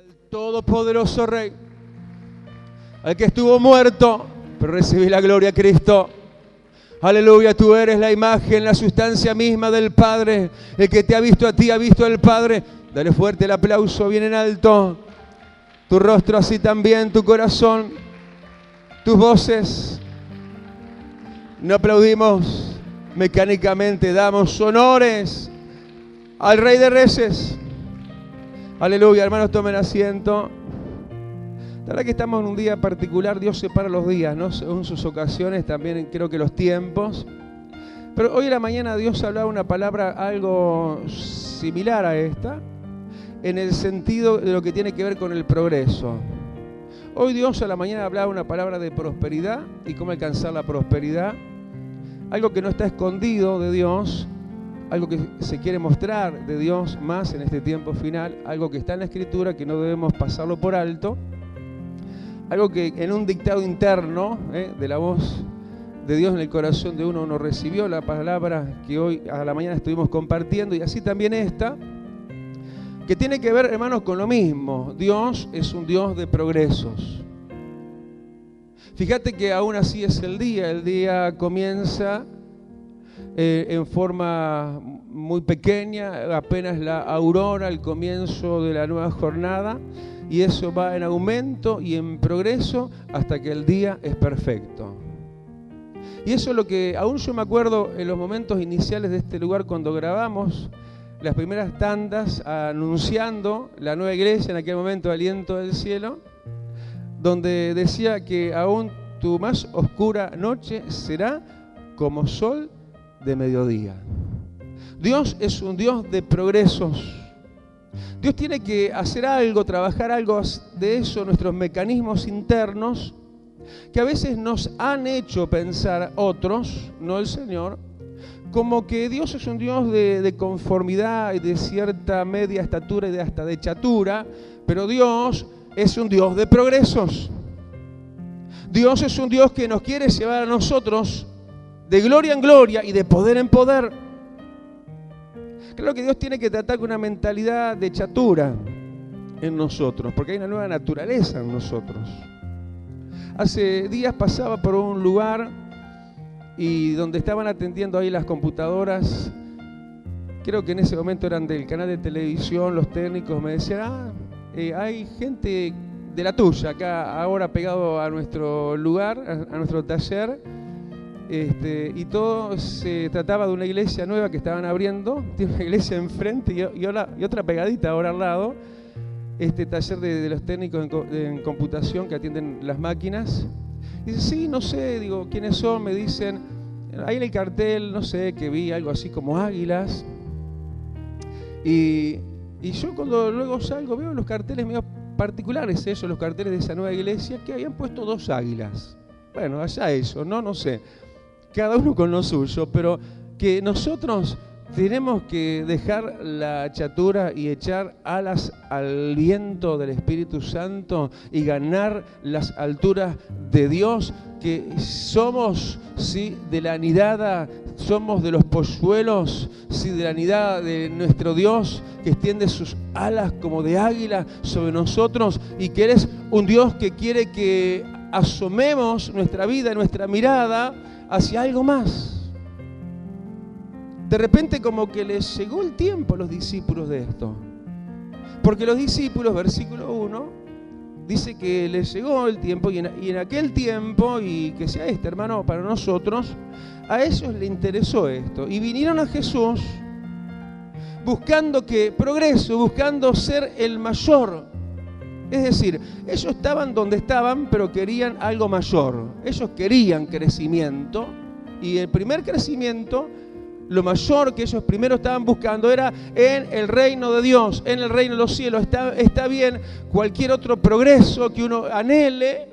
al todopoderoso Rey, al que estuvo muerto, pero recibí la gloria a Cristo. Aleluya, tú eres la imagen, la sustancia misma del Padre. El que te ha visto a ti, ha visto al Padre. Dale fuerte el aplauso, bien en alto. Tu rostro así también, tu corazón, tus voces. No aplaudimos mecánicamente, damos honores al Rey de Reyes. Aleluya, hermanos, tomen asiento. La verdad que estamos en un día particular, Dios separa los días, ¿no? Según sus ocasiones, también creo que los tiempos. Pero hoy en la mañana Dios hablaba una palabra algo similar a esta, en el sentido de lo que tiene que ver con el progreso. Hoy Dios a la mañana hablaba una palabra de prosperidad y cómo alcanzar la prosperidad. Algo que no está escondido de Dios, algo que se quiere mostrar de Dios más en este tiempo final, algo que está en la Escritura que no debemos pasarlo por alto. Algo que en un dictado interno de la voz de Dios en el corazón de uno recibió la palabra que hoy a la mañana estuvimos compartiendo, y así también esta, que tiene que ver, hermanos, con lo mismo. Dios es un Dios de progresos. Fíjate que aún así es el día comienza en forma muy pequeña, apenas la aurora, el comienzo de la nueva jornada. Y eso va en aumento y en progreso hasta que el día es perfecto. Y eso es lo que aún yo me acuerdo en los momentos iniciales de este lugar cuando grabamos las primeras tandas anunciando la nueva iglesia, en aquel momento Aliento del Cielo, donde decía que aún tu más oscura noche será como sol de mediodía. Dios es un Dios de progresos. Dios tiene que hacer algo, trabajar algo de eso, nuestros mecanismos internos, que a veces nos han hecho pensar otros, no el Señor, como que Dios es un Dios de conformidad y de cierta media estatura y hasta de chatura, pero Dios es un Dios de progresos. Dios es un Dios que nos quiere llevar a nosotros de gloria en gloria y de poder en poder. Creo que Dios tiene que tratar con una mentalidad de chatura en nosotros, porque hay una nueva naturaleza en nosotros. Hace días pasaba por un lugar y donde estaban atendiendo ahí las computadoras, creo que en ese momento eran del canal de televisión, los técnicos me decían, hay gente de la tuya acá ahora pegado a nuestro lugar, a nuestro taller. Y todo se trataba de una iglesia nueva que estaban abriendo, tiene una iglesia enfrente y otra pegadita ahora al lado, este taller de los técnicos en computación que atienden las máquinas. Y dice, sí, no sé, digo, ¿quiénes son? Me dicen, ahí en el cartel, no sé, que vi algo así como águilas. Y yo cuando luego salgo veo los carteles medio particulares, ellos, los carteles de esa nueva iglesia, que habían puesto 2 águilas. Bueno, allá eso, no sé. Cada uno con lo suyo, pero que nosotros tenemos que dejar la chatura y echar alas al viento del Espíritu Santo y ganar las alturas de Dios, que somos, sí, de la nidada, somos de los polluelos, sí, de la nidada de nuestro Dios, que extiende sus alas como de águila sobre nosotros, y que eres un Dios que quiere que asomemos nuestra vida, nuestra mirada hacia algo más. De repente como que les llegó el tiempo a los discípulos de esto. Porque los discípulos, versículo 1, dice que les llegó el tiempo y en aquel tiempo, y que sea este, hermano, para nosotros, a ellos les interesó esto. Y vinieron a Jesús buscando que progreso, buscando ser el mayor. Es decir, ellos estaban donde estaban, pero querían algo mayor. Ellos querían crecimiento, y el primer crecimiento, lo mayor que ellos primero estaban buscando, era en el reino de Dios, en el reino de los cielos. Está bien cualquier otro progreso que uno anhele,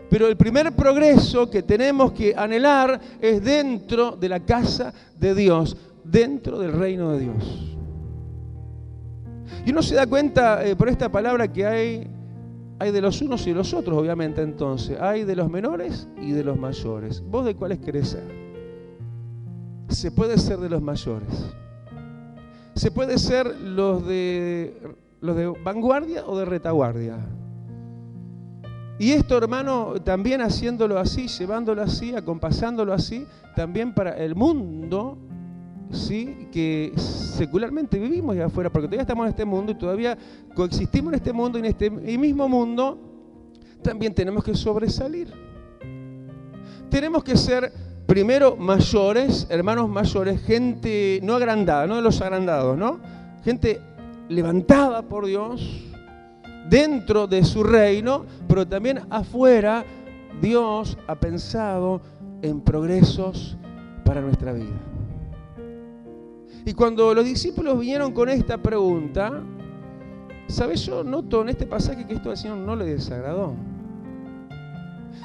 pero el primer progreso que tenemos que anhelar es dentro de la casa de Dios, dentro del reino de Dios. Y uno se da cuenta por esta palabra que hay de los unos y de los otros, obviamente. Entonces hay de los menores y de los mayores. ¿Vos de cuáles querés ser? Se puede ser de los mayores, se puede ser los de ¿Los de vanguardia o de retaguardia? Y esto, hermano, también haciéndolo así, llevándolo así, acompasándolo así, también para el mundo, ¿sí?, que secularmente vivimos allá afuera, porque todavía estamos en este mundo y todavía coexistimos en este mundo, y en este mismo mundo también tenemos que sobresalir. Tenemos que ser primero mayores, hermanos mayores, gente no agrandada, no de los agrandados, ¿no? Gente levantada por Dios, dentro de su reino, pero también afuera. Dios ha pensado en progresos para nuestra vida. Y cuando los discípulos vinieron con esta pregunta, ¿sabes? Yo noto en este pasaje que esto al Señor no le desagradó.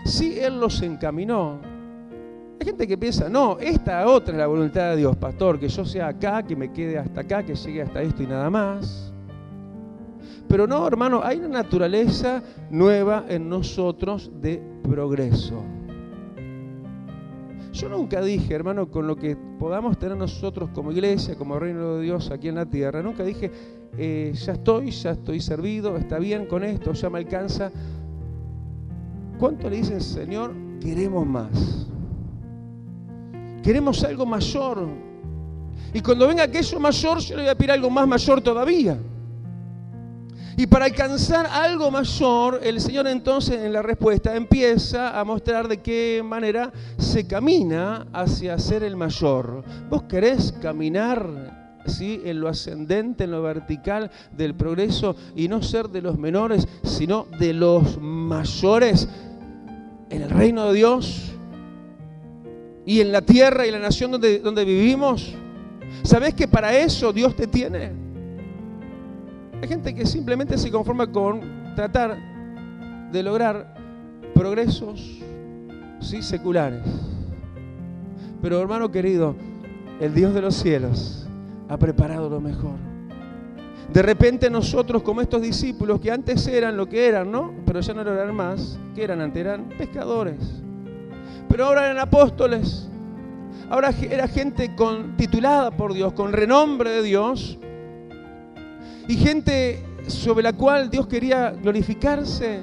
Sí, Él los encaminó. Hay gente que piensa, no, esta otra es la voluntad de Dios, pastor, que yo sea acá, que me quede hasta acá, que llegue hasta esto y nada más. Pero no, hermano, hay una naturaleza nueva en nosotros de progreso. Yo nunca dije, hermano, con lo que podamos tener nosotros como iglesia, como reino de Dios aquí en la tierra, nunca dije, ya estoy servido, está bien con esto, ya me alcanza. ¿Cuánto le dicen, Señor, queremos más? Queremos algo mayor. Y cuando venga aquello mayor, yo le voy a pedir algo más mayor todavía. Y para alcanzar algo mayor, el Señor entonces en la respuesta empieza a mostrar de qué manera se camina hacia ser el mayor. ¿Vos querés caminar, ¿sí?, en lo ascendente, en lo vertical del progreso y no ser de los menores, sino de los mayores en el reino de Dios y en la tierra y la nación donde vivimos? ¿Sabés que para eso Dios te tiene? Hay gente que simplemente se conforma con tratar de lograr progresos, ¿sí?, seculares. Pero, hermano querido, el Dios de los cielos ha preparado lo mejor. De repente nosotros, como estos discípulos que antes eran lo que eran, ¿no? Pero ya no lo eran más. ¿Qué eran antes? Eran pescadores. Pero ahora eran apóstoles. Ahora era gente titulada por Dios, con renombre de Dios. Y gente sobre la cual Dios quería glorificarse.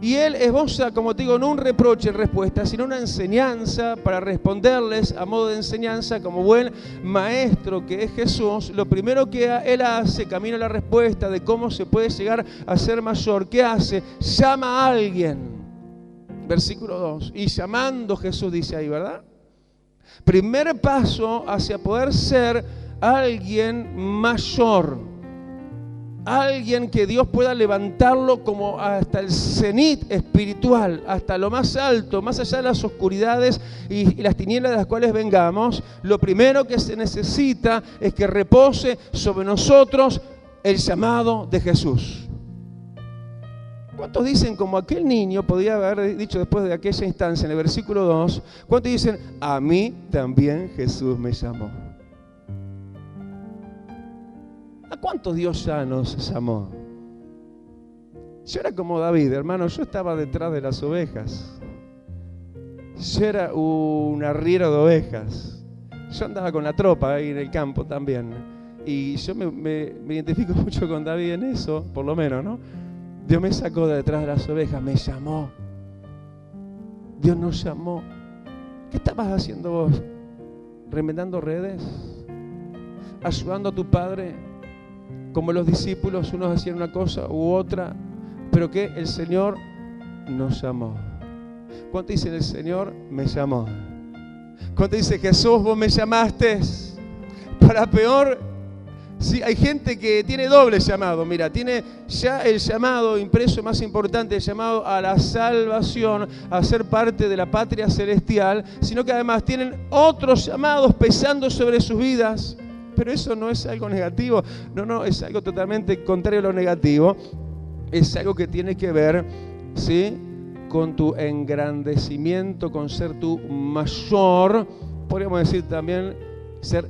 Y Él esboza, como te digo, no un reproche en respuesta, sino una enseñanza para responderles a modo de enseñanza, como buen maestro que es Jesús. Lo primero que Él hace, camino a la respuesta de cómo se puede llegar a ser mayor. ¿Qué hace? Llama a alguien. Versículo 2. Y llamando, Jesús dice ahí, ¿verdad? Primer paso hacia poder ser alguien mayor, alguien que Dios pueda levantarlo como hasta el cenit espiritual, hasta lo más alto, más allá de las oscuridades y las tinieblas de las cuales vengamos. Lo primero que se necesita es que repose sobre nosotros el llamado de Jesús. ¿Cuántos dicen, como aquel niño podía haber dicho después de aquella instancia en el versículo 2, cuántos dicen, a mí también Jesús me llamó? ¿A cuántos Dios ya nos llamó? Yo era como David, hermano, yo estaba detrás de las ovejas. Yo era un arriero de ovejas. Yo andaba con la tropa ahí en el campo también. Y yo me identifico mucho con David en eso, por lo menos, ¿no? Dios me sacó de detrás de las ovejas, me llamó. Dios nos llamó. ¿Qué estabas haciendo vos? ¿Remendando redes? ¿Ayudando a tu padre? Como los discípulos, unos hacían una cosa u otra, pero que el Señor nos llamó. ¿Cuánto dice el Señor? Me llamó. ¿Cuánto dice Jesús? Vos me llamaste. Para peor, sí, hay gente que tiene doble llamado. Mira, tiene ya el llamado impreso más importante, el llamado a la salvación, a ser parte de la patria celestial, sino que además tienen otros llamados pesando sobre sus vidas. Pero eso no es algo negativo, no, es algo totalmente contrario a lo negativo. Es algo que tiene que ver, ¿sí?, con tu engrandecimiento, con ser tu mayor, podríamos decir también, ser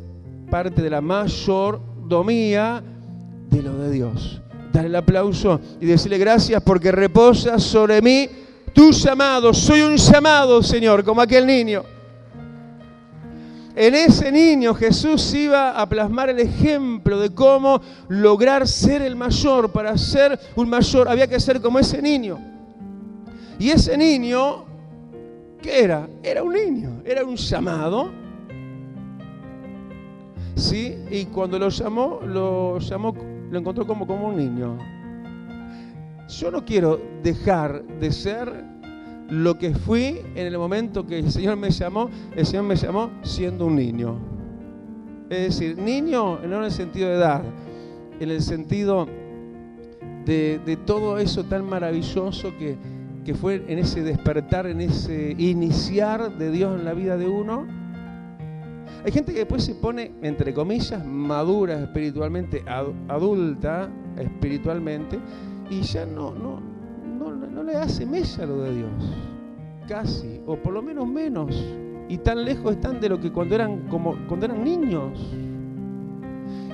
parte de la mayordomía de lo de Dios. Dale el aplauso y decirle gracias porque reposa sobre mí tu llamado. Soy un llamado, Señor, como aquel niño. En ese niño Jesús iba a plasmar el ejemplo de cómo lograr ser el mayor. Para ser un mayor había que ser como ese niño. Y ese niño, ¿qué era? Era un niño, era un llamado. ¿Sí? Y cuando lo encontró como un niño. Yo no quiero dejar de ser lo que fui en el momento que el Señor me llamó siendo un niño. Es decir, niño no en el sentido de edad, en el sentido de todo eso tan maravilloso que fue en ese despertar, en ese iniciar de Dios en la vida de uno. Hay gente que después se pone, entre comillas, madura espiritualmente, adulta espiritualmente, y ya no le hace mella lo de Dios, casi, o por lo menos menos, y tan lejos están de lo que cuando eran niños,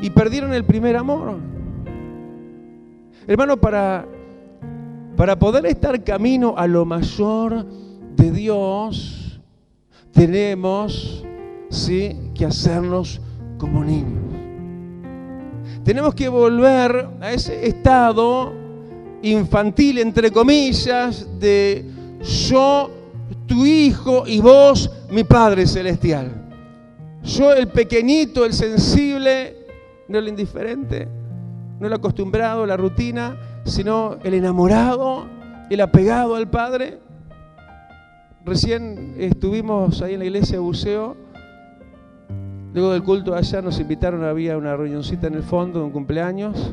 y perdieron el primer amor. Hermano, para poder estar camino a lo mayor de Dios, tenemos, ¿sí?, que hacernos como niños. Tenemos que volver a ese estado infantil, entre comillas, de yo, tu hijo, y vos, mi Padre Celestial. Yo, el pequeñito, el sensible, no el indiferente, no el acostumbrado a la rutina, sino el enamorado, el apegado al Padre. Recién estuvimos ahí en la iglesia de Buceo. Luego del culto allá nos invitaron, había una reunioncita en el fondo de un cumpleaños.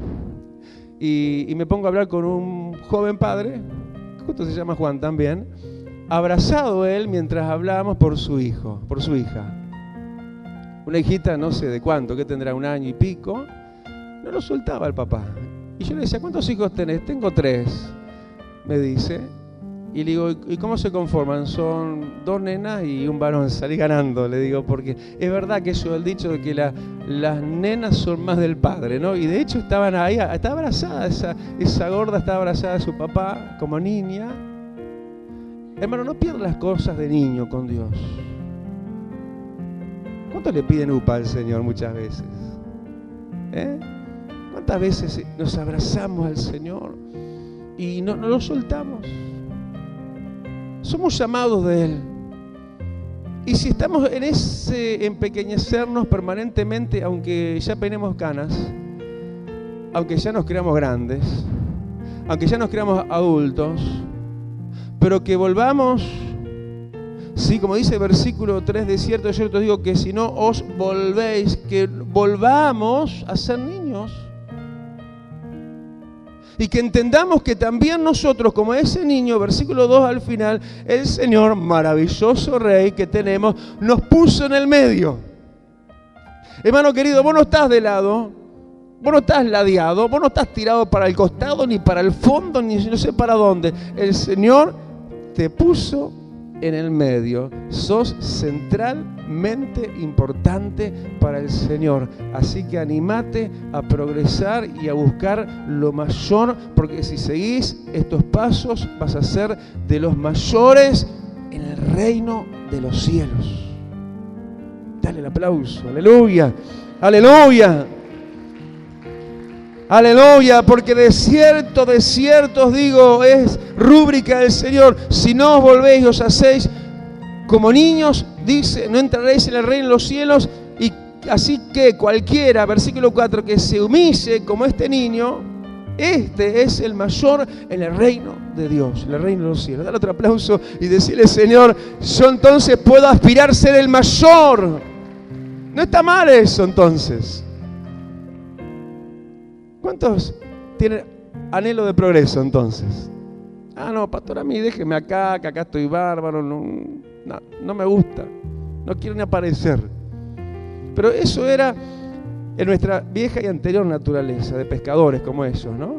Y me pongo a hablar con un joven padre, justo se llama Juan también, abrazado él mientras hablábamos por su hijo, por su hija. Una hijita no sé de cuánto, que tendrá 1 año y pico, no lo soltaba el papá. Y yo le decía, ¿cuántos hijos tenés? Tengo 3, me dice. Y le digo, ¿y cómo se conforman? Son 2 nenas y un varón. Salí ganando, le digo, porque es verdad que eso, el dicho de que las nenas son más del padre, ¿no? Y de hecho estaban ahí, está abrazada, esa gorda está abrazada de su papá como niña. Hermano, no pierdas las cosas de niño con Dios. ¿Cuántos le piden upa al Señor muchas veces? ¿Cuántas veces nos abrazamos al Señor y no lo soltamos? Somos llamados de Él. Y si estamos en ese empequeñecernos permanentemente, aunque ya tenemos canas, aunque ya nos creamos grandes, aunque ya nos creamos adultos, pero que volvamos, sí, como dice el versículo 3, de cierto yo te digo que si no os volvéis, que volvamos a ser niños. Y que entendamos que también nosotros, como ese niño, versículo 2 al final, el Señor, maravilloso Rey que tenemos, nos puso en el medio. Hermano querido, vos no estás de lado, vos no estás ladeado, vos no estás tirado para el costado, ni para el fondo, ni no sé para dónde. El Señor te puso en el medio. Sos centralmente importante para el Señor. Así que animate a progresar y a buscar lo mayor, porque si seguís estos pasos vas a ser de los mayores en el reino de los cielos. Dale el aplauso. Aleluya. Aleluya. Aleluya, porque de cierto os digo, es rúbrica del Señor, si no os volvéis, os hacéis como niños, dice, no entraréis en el reino de los cielos. Y así que cualquiera, versículo 4, que se humille como este niño, este es el mayor en el reino de Dios, en el reino de los cielos. Dale otro aplauso y decirle, Señor, yo entonces puedo aspirar a ser el mayor. No está mal eso entonces. ¿Cuántos tienen anhelo de progreso entonces? No, pastor, a mí déjeme acá, que acá estoy bárbaro, no me gusta, no quiero ni aparecer. Pero eso era en nuestra vieja y anterior naturaleza de pescadores como ellos, ¿no?